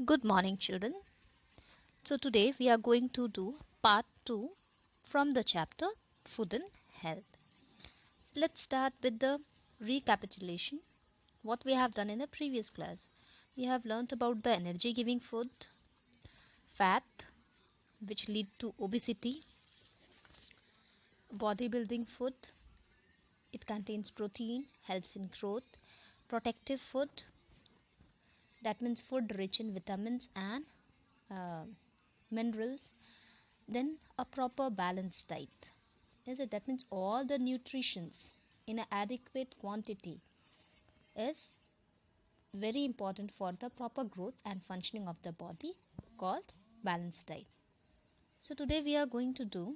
Good morning, children. So, today we are going to do part 2 from the chapter Food and Health. Let's start with the recapitulation. What we have done in the previous class. We have learnt about the energy giving food, fat, which lead to obesity, bodybuilding food. It contains protein, helps in growth, protective food, that means food rich in vitamins and uh, minerals, then a proper balanced diet. Is it? That means all the nutritions in an adequate quantity is very important for the proper growth and functioning of the body, called balanced diet. So today we are going to do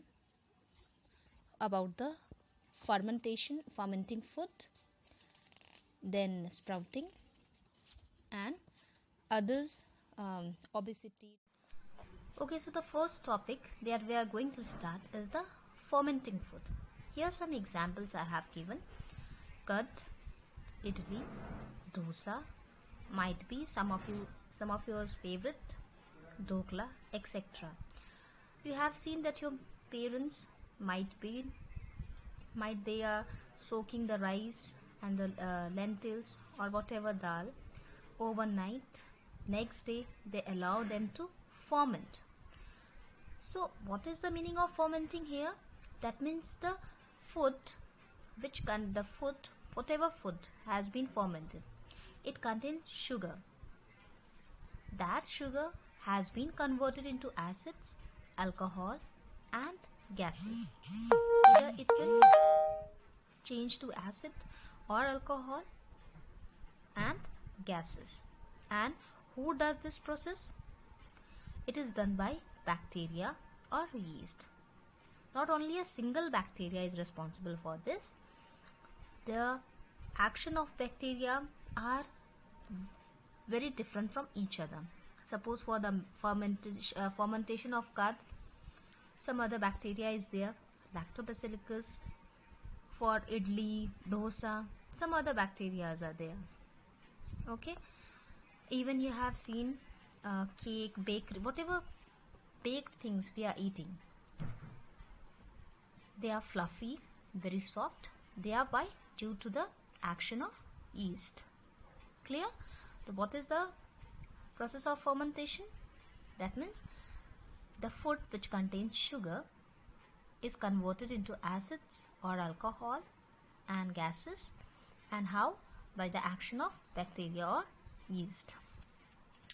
about the fermenting food, then sprouting and others, obesity. Okay, so the first topic that we are going to start is the fermenting food. Here are some examples I have given. Curd, idli, dosa, might be some of yours favorite, dokla, etc. You have seen that your parents might they are soaking the rice and the lentils or whatever dal overnight. Next day they allow them to ferment. So what is the meaning of fermenting here? That means the food whatever food has been fermented, it contains sugar. That sugar has been converted into acids, alcohol and gases. Either it will change to acid or alcohol and gases. And who does this process? It is done by bacteria or yeast. Not only a single bacteria is responsible for this, the action of bacteria are very different from each other. Suppose for the fermentation of curd, some other bacteria is there, lactobacillus. For idli, dosa, some other bacteria are there. Okay, even you have seen cake, bakery, whatever baked things we are eating, they are fluffy, very soft. They are due to the action of yeast. Clear? So what is the process of fermentation? That means the food which contains sugar is converted into acids or alcohol and gases. And how? By the action of bacteria or yeast.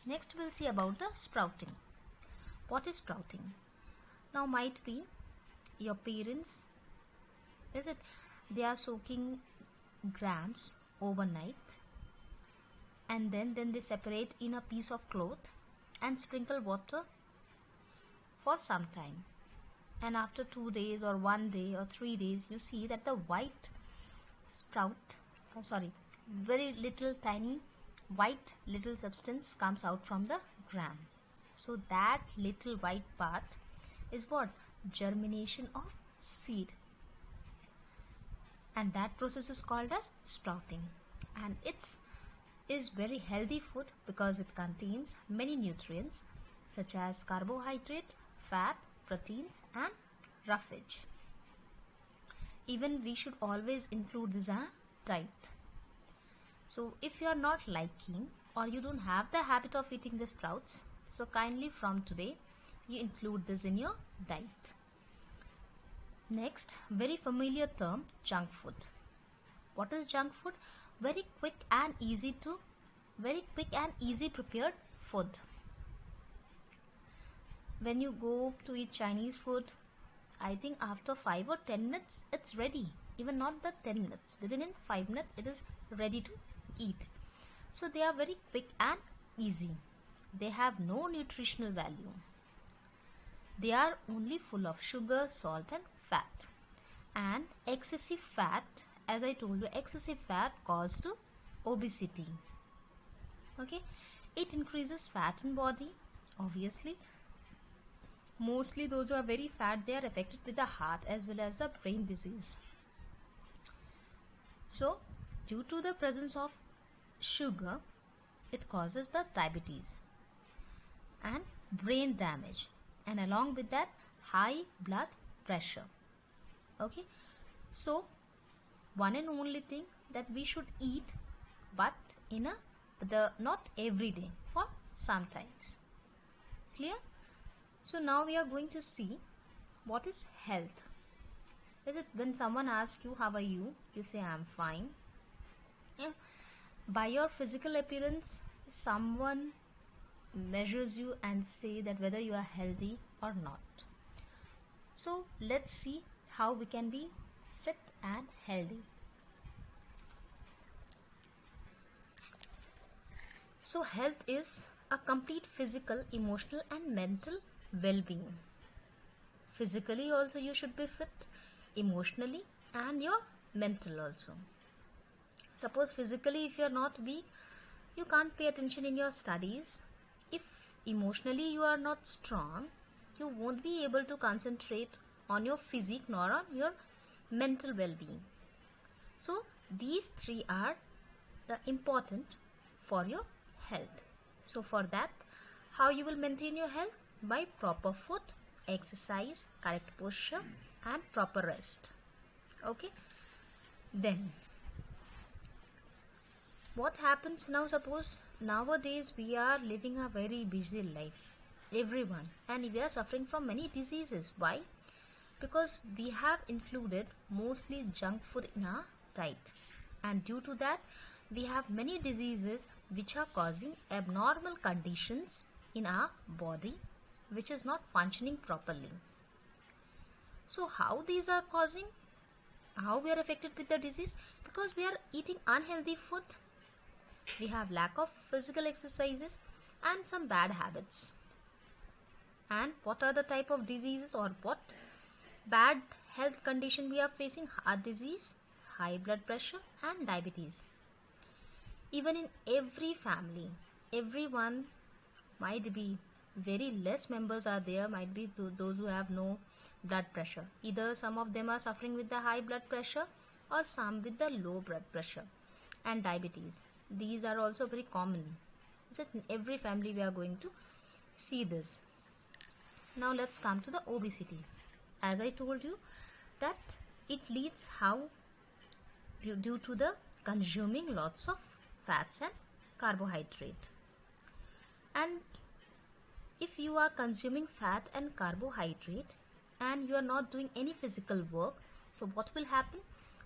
Next we'll see about the sprouting. What is sprouting? Now might be your parents, is it, they are soaking grams overnight and then they separate in a piece of cloth and sprinkle water for some time, and after 2 days or 1 day or 3 days you see that the white very little tiny white little substance comes out from the gram. So that little white part is what? Germination of seed, and that process is called as sprouting. And it is very healthy food because it contains many nutrients such as carbohydrate, fat, proteins and roughage. Even we should always include this in our diet. So if you are not liking or you don't have the habit of eating the sprouts, so kindly from today you include this in your diet. Next, very familiar term, junk food. What is junk food? Very quick and easy prepared food. When you go to eat Chinese food, I think after 5 or 10 minutes it's ready. Even not the 10 minutes, within 5 minutes it is ready to eat. So they are very quick and easy. They have no nutritional value. They are only full of sugar, salt and fat. And excessive fat, as I told you, excessive fat causes to obesity. Okay, it increases fat in body. Obviously, mostly those who are very fat, they are affected with the heart as well as the brain disease. So due to the presence of sugar, it causes the diabetes. and brain damage, and along with that high blood pressure. Okay, so one and only thing that we should eat, but in a not every day, for sometimes. Clear? So now we are going to see what is health. Is it when someone asks you how are you, you say I'm fine. Yeah. By your physical appearance, someone measures you and say that whether you are healthy or not. So let's see how we can be fit and healthy. So health is a complete physical, emotional and mental well-being. Physically also you should be fit, emotionally and your mental also. Suppose physically if you are not weak, you can't pay attention in your studies. If emotionally you are not strong, you won't be able to concentrate on your physique nor on your mental well-being. So these three are the important for your health. So for that, how you will maintain your health? By proper food, exercise, correct posture and proper rest. Okay, then what happens now? Suppose nowadays we are living a very busy life, everyone, and we are suffering from many diseases. Why? Because we have included mostly junk food in our diet, and due to that we have many diseases which are causing abnormal conditions in our body which is not functioning properly. So how these are causing, how we are affected with the disease? Because we are eating unhealthy food, we have lack of physical exercises and some bad habits. And what are the type of diseases or what bad health condition we are facing? Heart disease, high blood pressure and diabetes. Even in every family, everyone, might be very less members are there, might be those who have no blood pressure. Either some of them are suffering with the high blood pressure or some with the low blood pressure and diabetes. These are also very common. So in every family we are going to see this. Now let's come to the obesity. As I told you that it leads how due to the consuming lots of fats and carbohydrate. And if you are consuming fat and carbohydrate and you are not doing any physical work, so what will happen?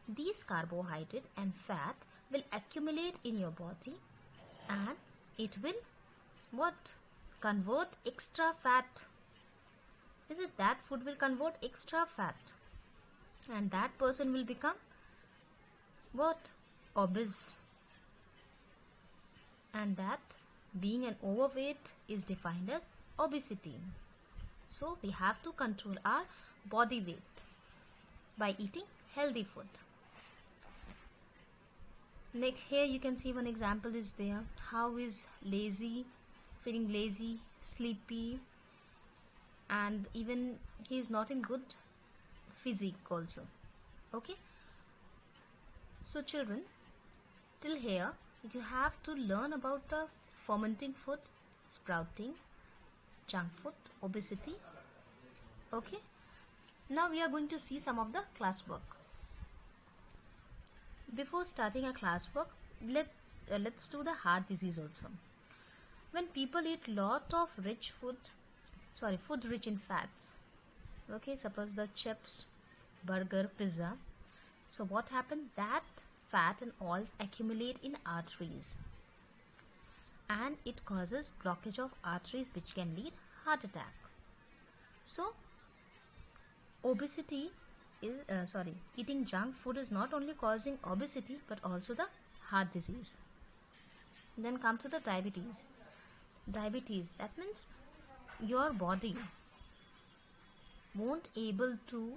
These carbohydrate and fat will accumulate in your body and it will what? Convert extra fat. Is it that food will convert extra fat? And that person will become what? Obese. And that being an overweight is defined as obesity. So we have to control our body weight by eating healthy food. Next, here you can see one example is there. How is lazy, feeling lazy, sleepy, and even he is not in good physique also. Okay. So children, till here you have to learn about the fermenting food, sprouting, junk food, obesity. Okay. Now we are going to see some of the classwork. Before starting a classwork, let's do the heart disease also. When people eat lot of food rich in fats, okay, suppose the chips, burger, pizza, so what happens? That fat and oils accumulate in arteries and it causes blockage of arteries which can lead heart attack. So obesity is eating junk food is not only causing obesity but also the heart disease. Then come to the diabetes. That means your body won't able to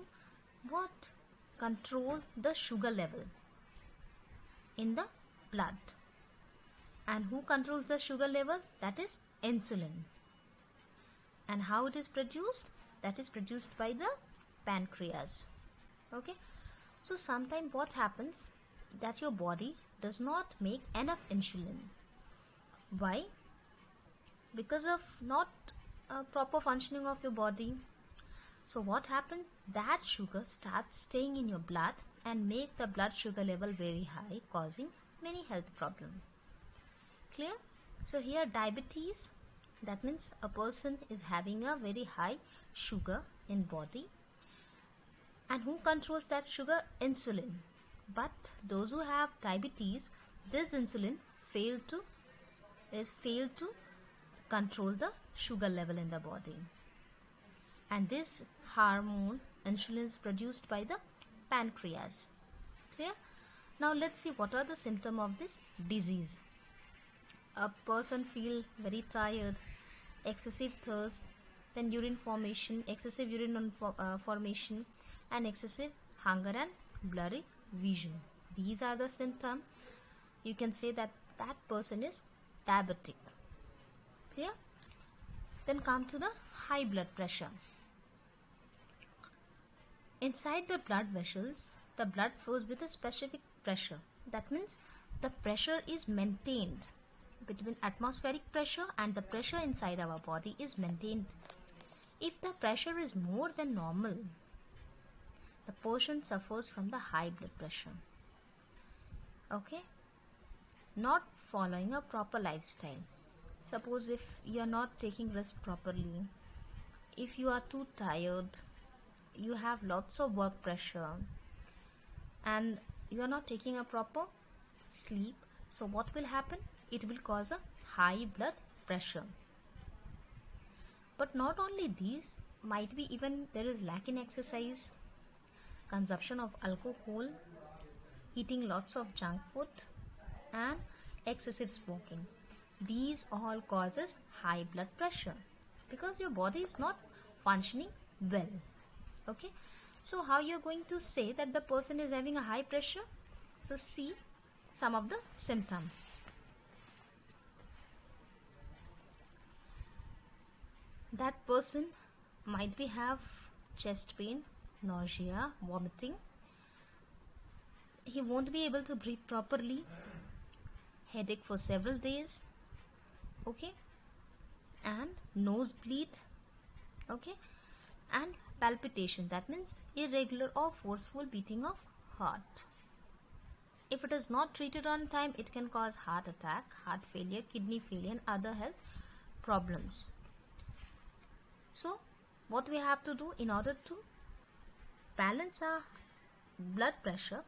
what? Control the sugar level in the blood. And who controls the sugar level? That is insulin. And how it is produced? That is produced by the pancreas. Okay. So sometimes what happens? That your body does not make enough insulin. Why? because of not proper functioning of your body. So what happens? That sugar starts staying in your blood and make the blood sugar level very high, causing many health problems. Clear? So here diabetes, that means a person is having a very high sugar in body. And who controls that sugar? Insulin. But those who have diabetes, this insulin failed to control the sugar level in the body. And this hormone insulin is produced by the pancreas. Clear? Now let's see what are the symptoms of this disease. A person feel very tired, excessive thirst, then urine formation, excessive urine formation, and excessive hunger and blurry vision. These are the symptoms. You can say that that person is diabetic. Clear? Then come to the high blood pressure. Inside the blood vessels, the blood flows with a specific pressure. That means the pressure is maintained between atmospheric pressure and the pressure inside our body is maintained. If the pressure is more than normal, the person suffers from the high blood pressure. Okay? Not following a proper lifestyle. Suppose if you are not taking rest properly, if you are too tired, you have lots of work pressure, and you are not taking a proper sleep, so what will happen? It will cause a high blood pressure. But not only these, might be even there is lack in exercise, consumption of alcohol, eating lots of junk food, and excessive smoking. These all causes high blood pressure because your body is not functioning well. Okay, so how you're going to say that the person is having a high pressure? So see some of the symptoms. That person might be have chest pain, nausea, vomiting. He won't be able to breathe properly, headache for several days, okay, and nosebleed, okay, and palpitation, that means irregular or forceful beating of heart. If it is not treated on time, it can cause heart attack, heart failure, kidney failure, and other health problems. So what we have to do in order to balance our blood pressure,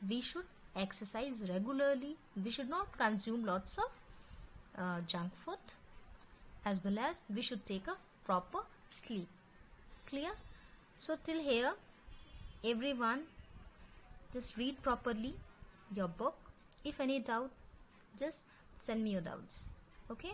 we should exercise regularly. We should not consume lots of junk food, as well as we should take a proper sleep. Clear? So till here, everyone, just read properly your book. If any doubt, just send me your doubts. Okay?